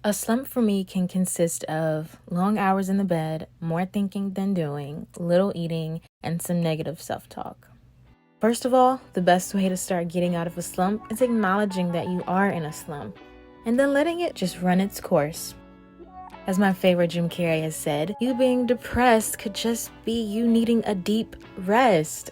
A slump for me can consist of long hours in the bed, more thinking than doing, little eating, and some negative self-talk. First of all, the best way to start getting out of a slump is acknowledging that you are in a slump, and then letting it just run its course. As my favorite Jim Carrey has said, you being depressed could just be you needing a deep rest.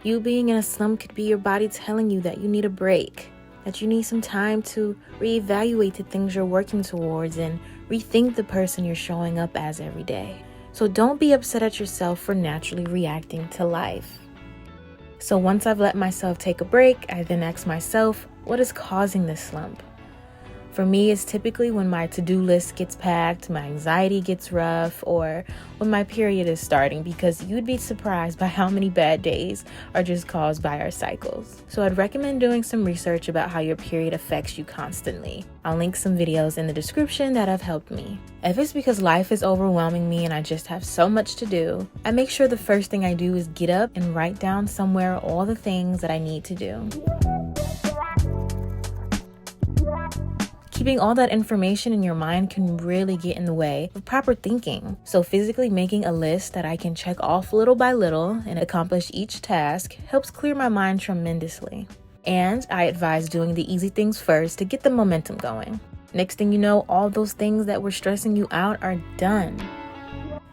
You being in a slump could be your body telling you that you need a break, that you need some time to reevaluate the things you're working towards and rethink the person you're showing up as every day. So don't be upset at yourself for naturally reacting to life. So once I've let myself take a break, I then ask myself, what is causing this slump? For me, it's typically when my to-do list gets packed, my anxiety gets rough, or when my period is starting, because you'd be surprised by how many bad days are just caused by our cycles. So I'd recommend doing some research about how your period affects you constantly. I'll link some videos in the description that have helped me. If it's because life is overwhelming me and I just have so much to do, I make sure the first thing I do is get up and write down somewhere all the things that I need to do. Keeping all that information in your mind can really get in the way of proper thinking. So physically making a list that I can check off little by little and accomplish each task helps clear my mind tremendously. And I advise doing the easy things first to get the momentum going. Next thing you know, all those things that were stressing you out are done.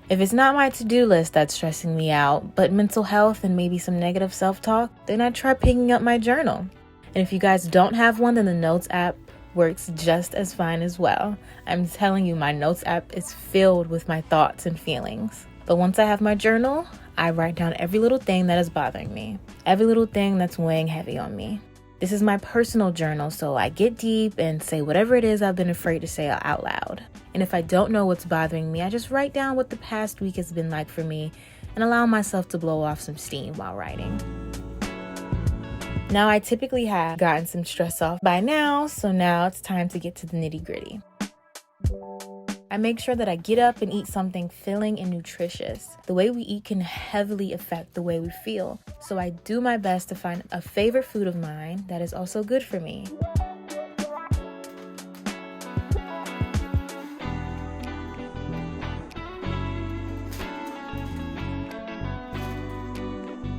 If it's not my to-do list that's stressing me out, but mental health and maybe some negative self-talk, then I try picking up my journal. And if you guys don't have one, then the Notes app works just as fine as well. I'm telling you, my Notes app is filled with my thoughts and feelings. But once I have my journal, I write down every little thing that is bothering me, every little thing that's weighing heavy on me. This is my personal journal, so I get deep and say whatever it is I've been afraid to say out loud. And if I don't know what's bothering me, I just write down what the past week has been like for me and allow myself to blow off some steam while writing. Now I typically have gotten some stress off by now, so now it's time to get to the nitty-gritty. I make sure that I get up and eat something filling and nutritious. The way we eat can heavily affect the way we feel, so I do my best to find a favorite food of mine that is also good for me.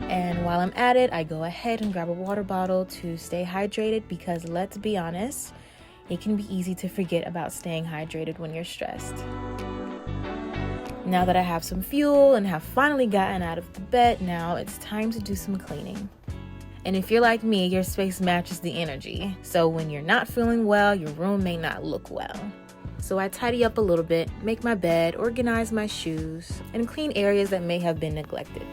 And while I'm at it, I go ahead and grab a water bottle to stay hydrated because let's be honest, it can be easy to forget about staying hydrated when you're stressed. Now that I have some fuel and have finally gotten out of the bed, now it's time to do some cleaning. And if you're like me, your space matches the energy. So when you're not feeling well, your room may not look well. So I tidy up a little bit, make my bed, organize my shoes, and clean areas that may have been neglected.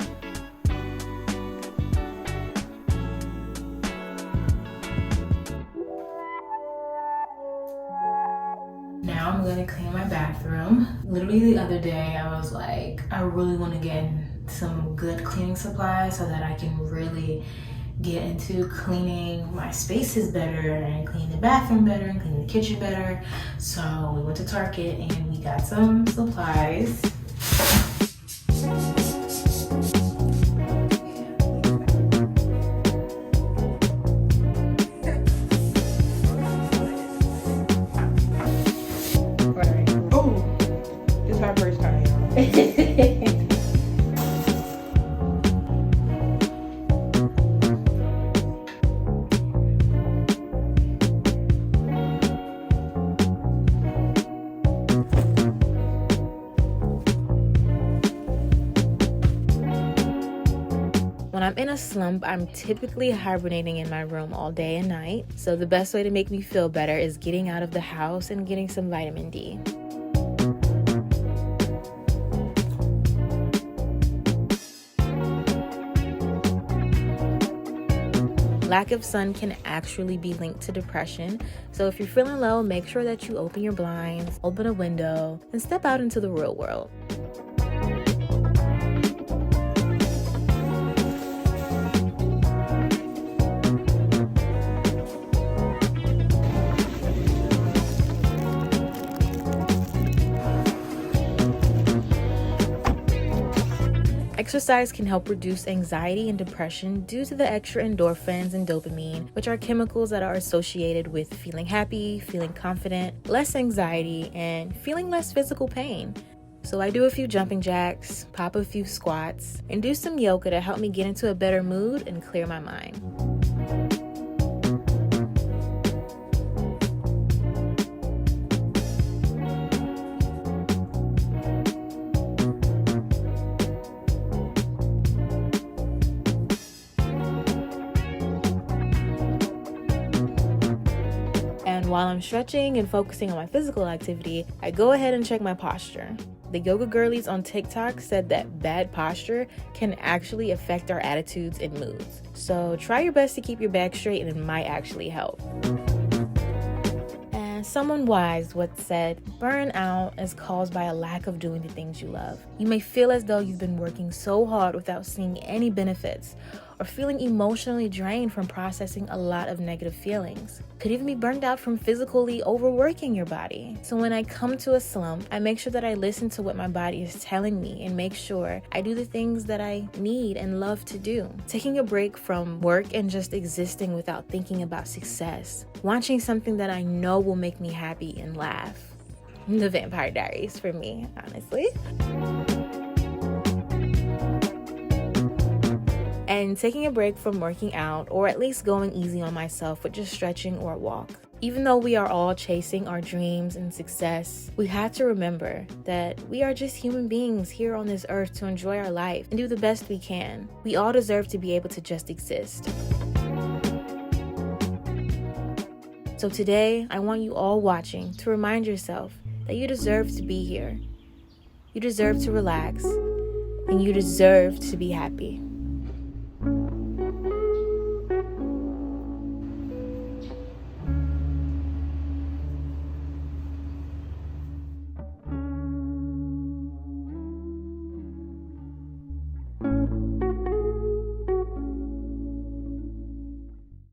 Now I'm going to clean my bathroom. Literally the other day I was like, I really want to get some good cleaning supplies so that I can really get into cleaning my spaces better and clean the bathroom better and clean the kitchen better. So we went to Target and we got some supplies. When I'm in a slump, I'm typically hibernating in my room all day and night. So the best way to make me feel better is getting out of the house and getting some vitamin D. Lack of sun can actually be linked to depression. So if you're feeling low, make sure that you open your blinds, open a window, and step out into the real world. Exercise can help reduce anxiety and depression due to the extra endorphins and dopamine, which are chemicals that are associated with feeling happy, feeling confident, less anxiety, and feeling less physical pain. So I do a few jumping jacks, pop a few squats, and do some yoga to help me get into a better mood and clear my mind. And while I'm stretching and focusing on my physical activity, I go ahead and check my posture. The yoga girlies on TikTok said that bad posture can actually affect our attitudes and moods. So try your best to keep your back straight and it might actually help. And someone wise once said, burnout is caused by a lack of doing the things you love. You may feel as though you've been working so hard without seeing any benefits, or feeling emotionally drained from processing a lot of negative feelings. Could even be burned out from physically overworking your body. So when I come to a slump, I make sure that I listen to what my body is telling me and make sure I do the things that I need and love to do. Taking a break from work and just existing without thinking about success. Watching something that I know will make me happy and laugh. The Vampire Diaries for me, honestly. And taking a break from working out, or at least going easy on myself with just stretching or a walk. Even though we are all chasing our dreams and success, we have to remember that we are just human beings here on this earth to enjoy our life and do the best we can. We all deserve to be able to just exist. So today, I want you all watching to remind yourself that you deserve to be here. You deserve to relax, and you deserve to be happy.